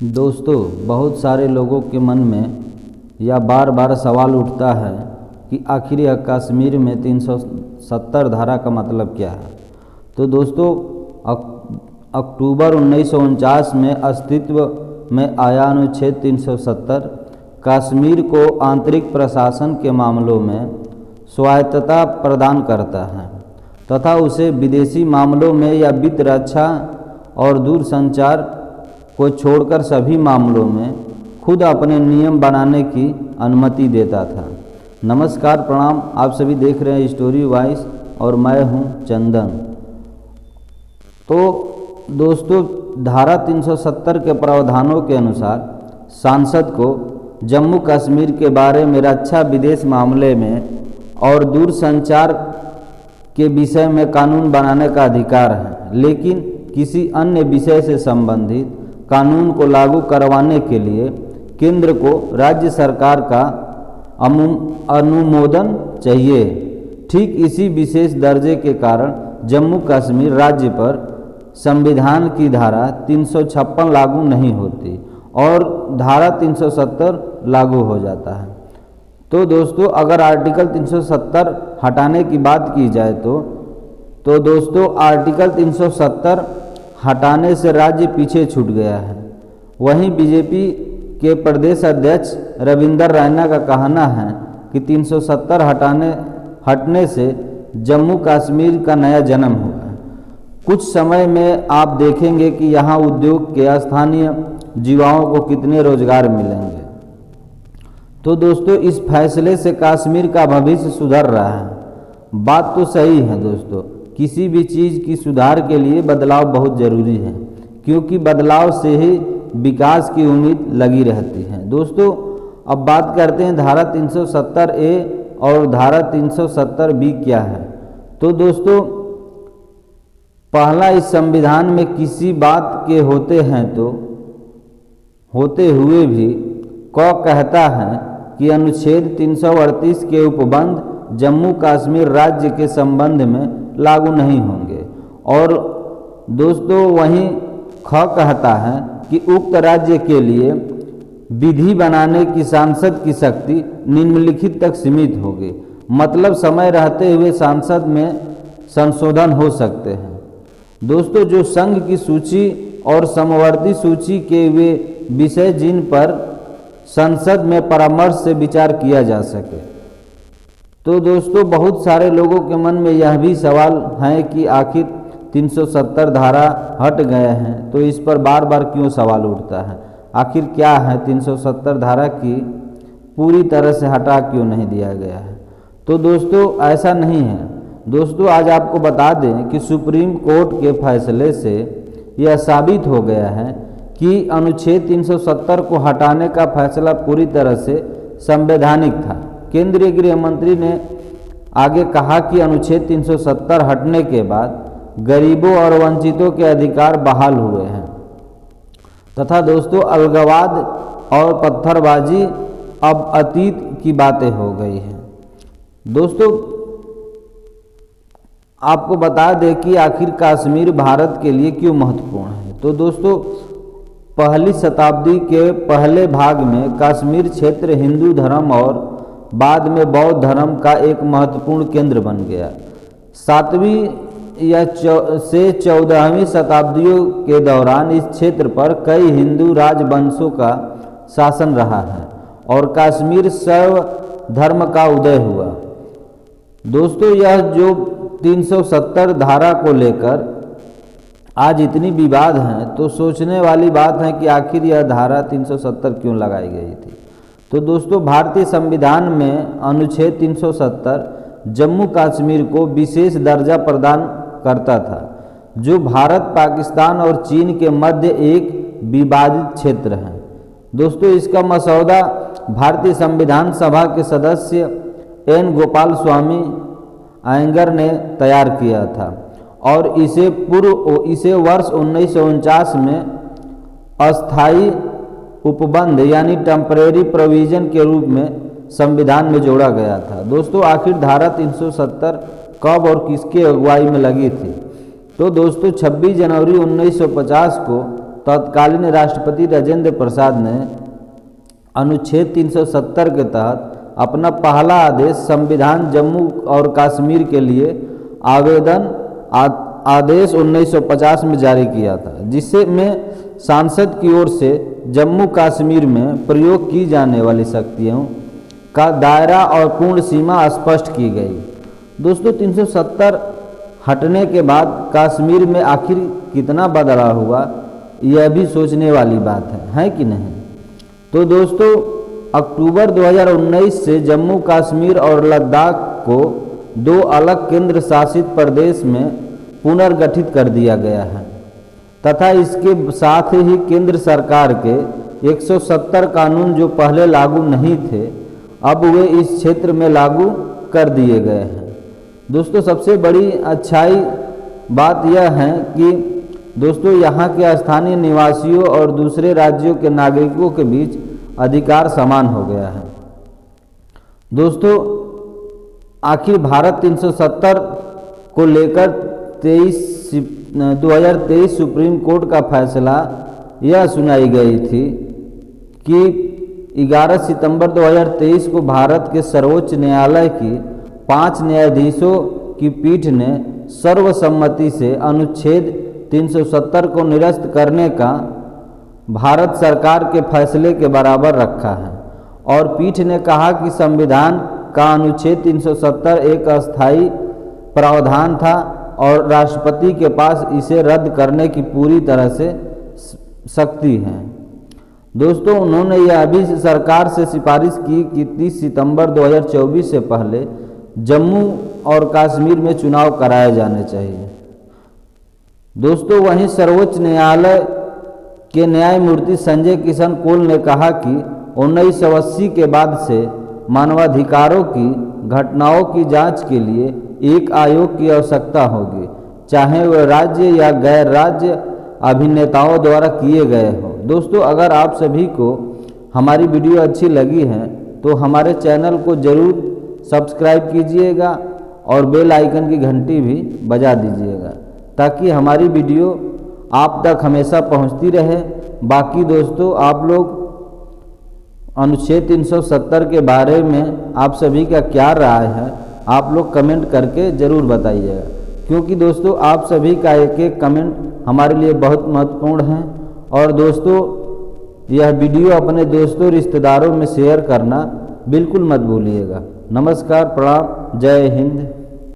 दोस्तों, बहुत सारे लोगों के मन में यह बार बार सवाल उठता है कि आखिर यह कश्मीर में 370 धारा का मतलब क्या है। तो दोस्तों, अक्टूबर 1949 में अस्तित्व में आया अनुच्छेद 370 कश्मीर को आंतरिक प्रशासन के मामलों में स्वायत्तता प्रदान करता है तथा उसे विदेशी मामलों में या वित्त, रक्षा और दूरसंचार को छोड़कर सभी मामलों में खुद अपने नियम बनाने की अनुमति देता था। नमस्कार, प्रणाम। आप सभी देख रहे हैं स्टोरी वॉइस और मैं हूं चंदन। तो दोस्तों, धारा 370 के प्रावधानों के अनुसार सांसद को जम्मू कश्मीर के बारे में रक्षा, विदेश मामले में और दूरसंचार के विषय में कानून बनाने का अधिकार है, लेकिन किसी अन्य विषय से संबंधित कानून को लागू करवाने के लिए केंद्र को राज्य सरकार का अनुमोदन चाहिए। ठीक इसी विशेष दर्जे के कारण जम्मू कश्मीर राज्य पर संविधान की धारा 356 लागू नहीं होती और धारा 370 लागू हो जाता है। तो दोस्तों, अगर आर्टिकल 370 हटाने की बात की जाए तो दोस्तों, आर्टिकल 370 हटाने से राज्य पीछे छूट गया है। वहीं बीजेपी के प्रदेश अध्यक्ष रविंदर रैना का कहना है कि 370 हटने से जम्मू कश्मीर का नया जन्म हुआ है। कुछ समय में आप देखेंगे कि यहाँ उद्योग के स्थानीय युवाओं को कितने रोजगार मिलेंगे। तो दोस्तों, इस फैसले से कश्मीर का भविष्य सुधर रहा है। बात तो सही है दोस्तों, किसी भी चीज़ की सुधार के लिए बदलाव बहुत ज़रूरी है, क्योंकि बदलाव से ही विकास की उम्मीद लगी रहती है। दोस्तों, अब बात करते हैं धारा 370A और धारा 370B क्या है। तो दोस्तों, पहला, इस संविधान में किसी बात के होते हुए भी कहता है कि अनुच्छेद 338 के उपबंध जम्मू कश्मीर राज्य के संबंध में लागू नहीं होंगे। और दोस्तों, वहीं कहता है कि उक्त राज्य के लिए विधि बनाने की सांसद की शक्ति निम्नलिखित तक सीमित होगी। मतलब समय रहते हुए सांसद में संशोधन हो सकते हैं। दोस्तों, जो संघ की सूची और समवर्ती सूची के वे विषय जिन पर संसद में परामर्श से विचार किया जा सके। तो दोस्तों, बहुत सारे लोगों के मन में यह भी सवाल है कि आखिर 370 धारा हट गए हैं, तो इस पर बार बार क्यों सवाल उठता है। आखिर क्या है 370 धारा की पूरी तरह से हटा क्यों नहीं दिया गया है। तो दोस्तों, ऐसा नहीं है। दोस्तों, आज आपको बता दें कि सुप्रीम कोर्ट के फैसले से यह साबित हो गया है कि अनुच्छेद 370 को हटाने का फैसला पूरी तरह से संवैधानिक था। केंद्रीय गृह मंत्री ने आगे कहा कि अनुच्छेद 370 हटने के बाद गरीबों और वंचितों के अधिकार बहाल हुए हैं तथा दोस्तों, अलगाववाद और पत्थरबाजी अब अतीत की बातें हो गई हैं। दोस्तों, आपको बता दें कि आखिर कश्मीर भारत के लिए क्यों महत्वपूर्ण है। तो दोस्तों, पहली शताब्दी के पहले भाग में कश्मीर क्षेत्र हिंदू धर्म और बाद में बौद्ध धर्म का एक महत्वपूर्ण केंद्र बन गया। 7वीं या से 14वीं शताब्दियों के दौरान इस क्षेत्र पर कई हिंदू राजवंशों का शासन रहा है और कश्मीर शैव धर्म का उदय हुआ। दोस्तों, यह जो 370 धारा को लेकर आज इतनी विवाद हैं, तो सोचने वाली बात है कि आखिर यह धारा 370 क्यों लगाई गई थी। तो दोस्तों, भारतीय संविधान में अनुच्छेद 370 जम्मू कश्मीर को विशेष दर्जा प्रदान करता था, जो भारत, पाकिस्तान और चीन के मध्य एक विवादित क्षेत्र है। दोस्तों, इसका मसौदा भारतीय संविधान सभा के सदस्य एन गोपाल स्वामी अयंगर ने तैयार किया था और इसे वर्ष 1949 में अस्थायी उपबंध यानी टेम्परेरी प्रोविजन के रूप में संविधान में जोड़ा गया था। दोस्तों, आखिर धारा 370 कब और किसके अगुवाई में लगी थी। तो दोस्तों 26 जनवरी 1950 को तत्कालीन राष्ट्रपति राजेंद्र प्रसाद ने अनुच्छेद 370 के तहत अपना पहला आदेश संविधान जम्मू और कश्मीर के लिए आवेदन आदेश 1950 में जारी किया था, जिसमें सांसद की ओर से जम्मू कश्मीर में प्रयोग की जाने वाली शक्तियों का दायरा और पूर्ण सीमा स्पष्ट की गई। दोस्तों 370 हटने के बाद कश्मीर में आखिर कितना बदलाव हुआ, यह भी सोचने वाली बात है कि नहीं। तो दोस्तों अक्टूबर 2019 से जम्मू कश्मीर और लद्दाख को 2 अलग केंद्र शासित प्रदेश में पुनर्गठित कर दिया गया है तथा इसके साथ ही केंद्र सरकार के 170 कानून जो पहले लागू नहीं थे, अब वे इस क्षेत्र में लागू कर दिए गए हैं। दोस्तों सबसे बड़ी अच्छाई बात यह है कि दोस्तों यहाँ के स्थानीय निवासियों और दूसरे राज्यों के नागरिकों के बीच अधिकार समान हो गया है। दोस्तों आखिर भारत 370 को लेकर 2023 सुप्रीम कोर्ट का फैसला यह सुनाई गई थी कि 11 सितंबर 2023 को भारत के सर्वोच्च न्यायालय की 5 न्यायाधीशों की पीठ ने सर्वसम्मति से अनुच्छेद 370 को निरस्त करने का भारत सरकार के फैसले के बराबर रखा है और पीठ ने कहा कि संविधान का अनुच्छेद 370 एक अस्थायी प्रावधान था और राष्ट्रपति के पास इसे रद्द करने की पूरी तरह से शक्ति है। दोस्तों उन्होंने यह भी सरकार से सिफारिश की कि 30 सितंबर 2024 से पहले जम्मू और कश्मीर में चुनाव कराए जाने चाहिए। दोस्तों वहीं सर्वोच्च न्यायालय के न्यायमूर्ति संजय किशन कौल ने कहा कि 1980 के बाद से मानवाधिकारों की घटनाओं की जांच के लिए एक आयोग की आवश्यकता होगी, चाहे वह राज्य या गैर राज्य अभिनेताओं द्वारा किए गए हों। दोस्तों अगर आप सभी को हमारी वीडियो अच्छी लगी है तो हमारे चैनल को ज़रूर सब्सक्राइब कीजिएगा और बेल आइकन की घंटी भी बजा दीजिएगा ताकि हमारी वीडियो आप तक हमेशा पहुंचती रहे। बाकी दोस्तों आप लोग अनुच्छेद 370 के बारे में आप सभी का क्या राय है, आप लोग कमेंट करके ज़रूर बताइएगा, क्योंकि दोस्तों आप सभी का एक एक कमेंट हमारे लिए बहुत महत्वपूर्ण है। और दोस्तों यह वीडियो अपने दोस्तों रिश्तेदारों में शेयर करना बिल्कुल मत भूलिएगा। नमस्कार, प्रणाम, जय हिंद।